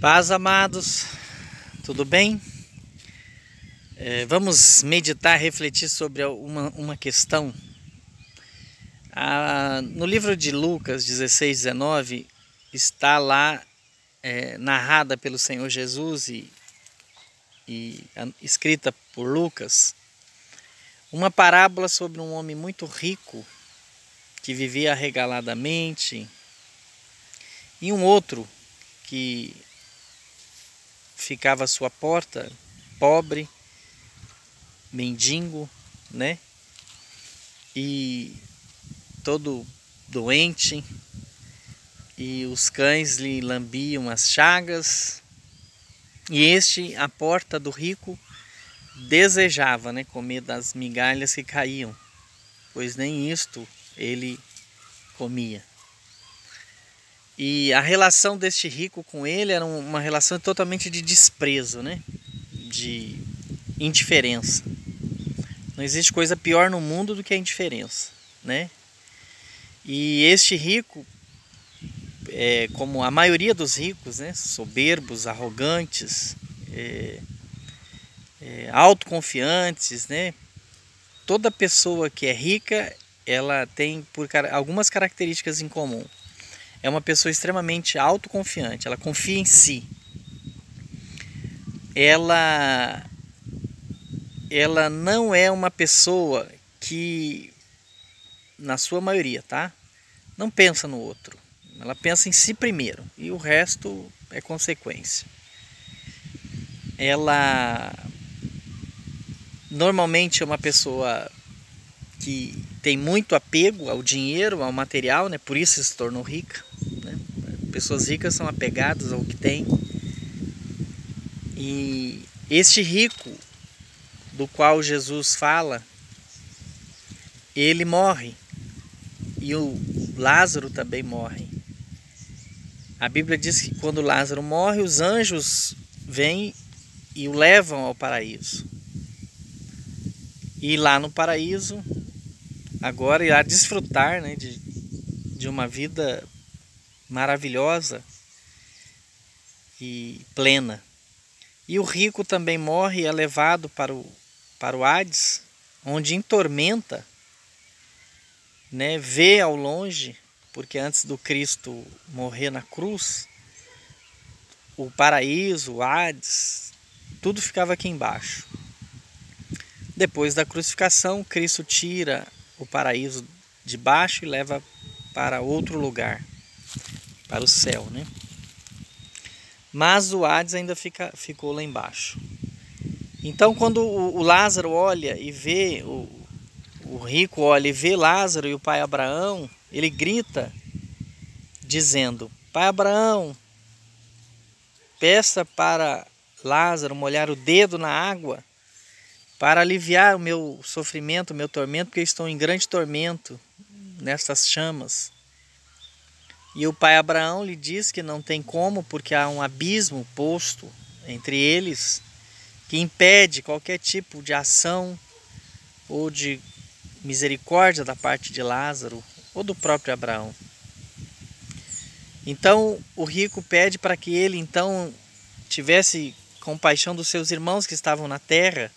Paz, amados, tudo bem? Vamos meditar, refletir sobre uma questão. No livro de Lucas 16, 19, está lá narrada pelo Senhor Jesus e escrita por Lucas, uma parábola sobre um homem muito rico que vivia arregaladamente e um outro que ficava à sua porta, pobre, mendigo, né? E todo doente, e os cães lhe lambiam as chagas, e este, à porta do rico, desejava, né, comer das migalhas que caíam, pois nem isto ele comia. E a relação deste rico com ele era uma relação totalmente de desprezo, né? De indiferença. Não existe coisa pior no mundo do que a indiferença, né? E este rico, como a maioria dos ricos, né? Soberbos, arrogantes, autoconfiantes, né? Toda pessoa que é rica, ela tem algumas características em comum. É uma pessoa extremamente autoconfiante, ela confia em si. Ela não é uma pessoa que, na sua maioria, tá? Não pensa no outro. Ela pensa em si primeiro e o resto é consequência. Ela normalmente é uma pessoa que tem muito apego ao dinheiro, ao material, né? Por isso se tornou rica, né? Pessoas ricas são apegadas ao que tem. E este rico do qual Jesus fala, ele morre e o Lázaro também morre. A Bíblia diz que quando Lázaro morre, os anjos vêm e o levam ao paraíso. E lá no paraíso, agora irá desfrutar, né, de uma vida maravilhosa e plena. E o rico também morre e é levado para o Hades, onde em tormenta, né, vê ao longe, porque antes do Cristo morrer na cruz, o paraíso, o Hades, tudo ficava aqui embaixo. Depois da crucificação, Cristo tira o paraíso de baixo e leva para outro lugar, para o céu, né? Mas o Hades ainda ficou lá embaixo. Então, quando o Lázaro olha e vê, o rico olha e vê Lázaro e o pai Abraão, ele grita, dizendo: Pai Abraão, peça para Lázaro molhar o dedo na água para aliviar o meu sofrimento, o meu tormento, porque eu estou em grande tormento nessas chamas. E o pai Abraão lhe diz que não tem como, porque há um abismo posto entre eles que impede qualquer tipo de ação ou de misericórdia da parte de Lázaro ou do próprio Abraão. Então o rico pede para que ele então tivesse compaixão dos seus irmãos que estavam na terra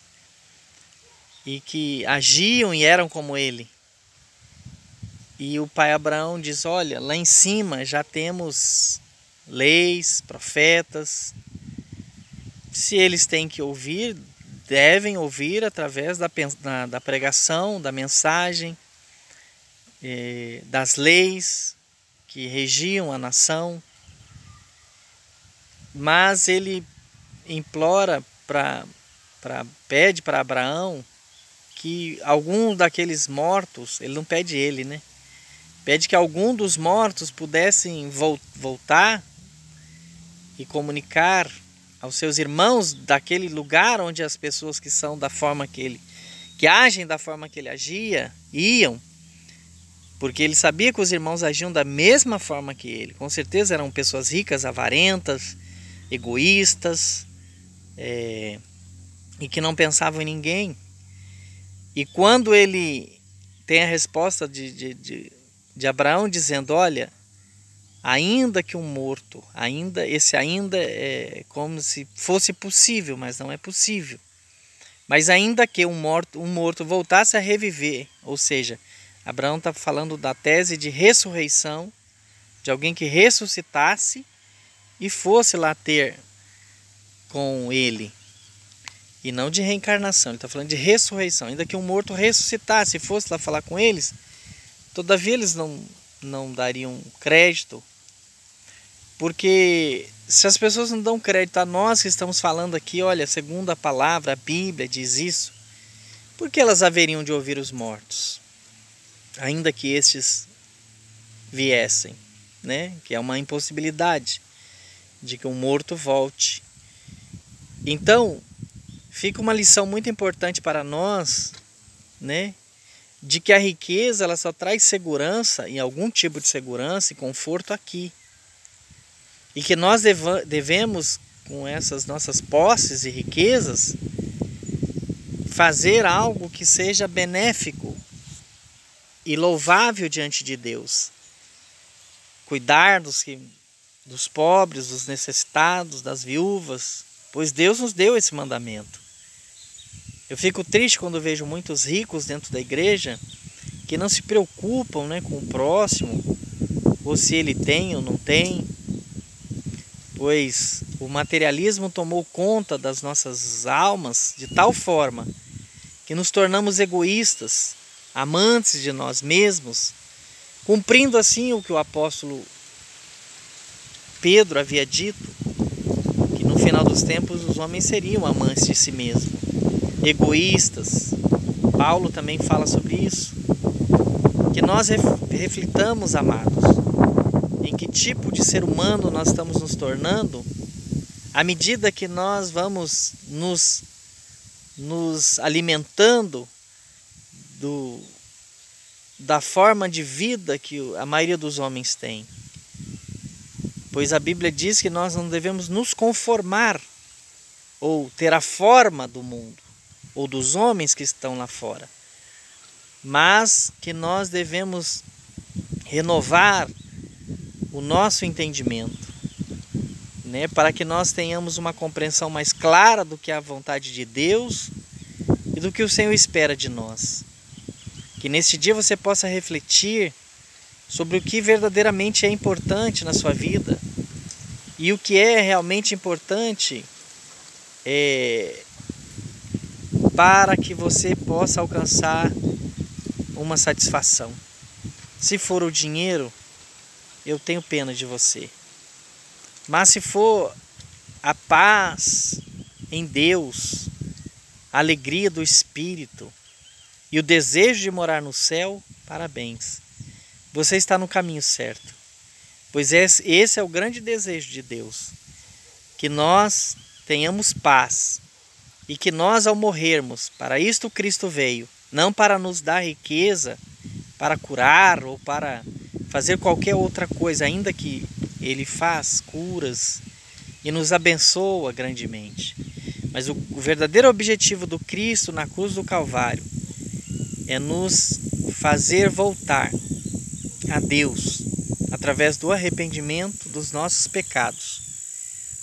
e que agiam e eram como ele. E o pai Abraão diz: olha, lá em cima já temos leis, profetas. Se eles têm que ouvir, devem ouvir através da pregação, da mensagem, das leis que regiam a nação. Mas ele implora, pede para Abraão que algum daqueles mortos, ele não pede ele, né? Pede que algum dos mortos pudessem voltar e comunicar aos seus irmãos daquele lugar onde as pessoas que são da forma que agem da forma que ele agia, iam, porque ele sabia que os irmãos agiam da mesma forma que ele. Com certeza eram pessoas ricas, avarentas, egoístas, e que não pensavam em ninguém. E quando ele tem a resposta de Abraão dizendo: olha, ainda que um morto, ainda é como se fosse possível, mas não é possível. Mas ainda que um morto voltasse a reviver, ou seja, Abraão está falando da tese de ressurreição, de alguém que ressuscitasse e fosse lá ter com ele, e não de reencarnação. Ele está falando de ressurreição, ainda que um morto ressuscitasse e fosse lá falar com eles, todavia eles não dariam crédito, porque se as pessoas não dão crédito a nós que estamos falando aqui, olha, segundo a palavra, a Bíblia diz isso, por que elas haveriam de ouvir os mortos, ainda que estes viessem, né? Que é uma impossibilidade de que um morto volte. Então, fica uma lição muito importante para nós, né? De que a riqueza ela só traz segurança, em algum tipo de segurança e conforto aqui. E que nós devemos, com essas nossas posses e riquezas, fazer algo que seja benéfico e louvável diante de Deus. Cuidar dos pobres, dos necessitados, das viúvas, pois Deus nos deu esse mandamento. Eu fico triste quando vejo muitos ricos dentro da igreja que não se preocupam, né, com o próximo, ou se ele tem ou não tem, pois o materialismo tomou conta das nossas almas de tal forma que nos tornamos egoístas, amantes de nós mesmos, cumprindo assim o que o apóstolo Pedro havia dito, que no final dos tempos os homens seriam amantes de si mesmos, egoístas. Paulo também fala sobre isso. Que nós reflitamos, amados, em que tipo de ser humano nós estamos nos tornando à medida que nós vamos nos alimentando da forma de vida que a maioria dos homens tem. Pois a Bíblia diz que nós não devemos nos conformar ou ter a forma do mundo ou dos homens que estão lá fora, mas que nós devemos renovar o nosso entendimento, né, para que nós tenhamos uma compreensão mais clara do que é a vontade de Deus e do que o Senhor espera de nós. Que neste dia você possa refletir sobre o que verdadeiramente é importante na sua vida e o que é realmente importante para que você possa alcançar uma satisfação. Se for o dinheiro, eu tenho pena de você. Mas se for a paz em Deus, a alegria do Espírito e o desejo de morar no céu, parabéns. Você está no caminho certo. Pois esse é o grande desejo de Deus. Que nós tenhamos paz. E que nós, ao morrermos, para isto Cristo veio, não para nos dar riqueza, para curar ou para fazer qualquer outra coisa, ainda que Ele faz curas e nos abençoa grandemente. Mas o verdadeiro objetivo do Cristo na cruz do Calvário é nos fazer voltar a Deus através do arrependimento dos nossos pecados,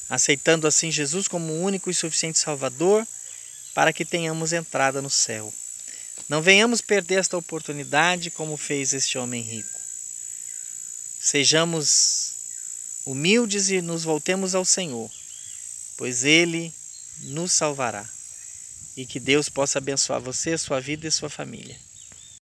aceitando assim Jesus como o único e suficiente Salvador para que tenhamos entrada no céu. Não venhamos perder esta oportunidade como fez este homem rico. Sejamos humildes e nos voltemos ao Senhor, pois Ele nos salvará. E que Deus possa abençoar você, sua vida e sua família.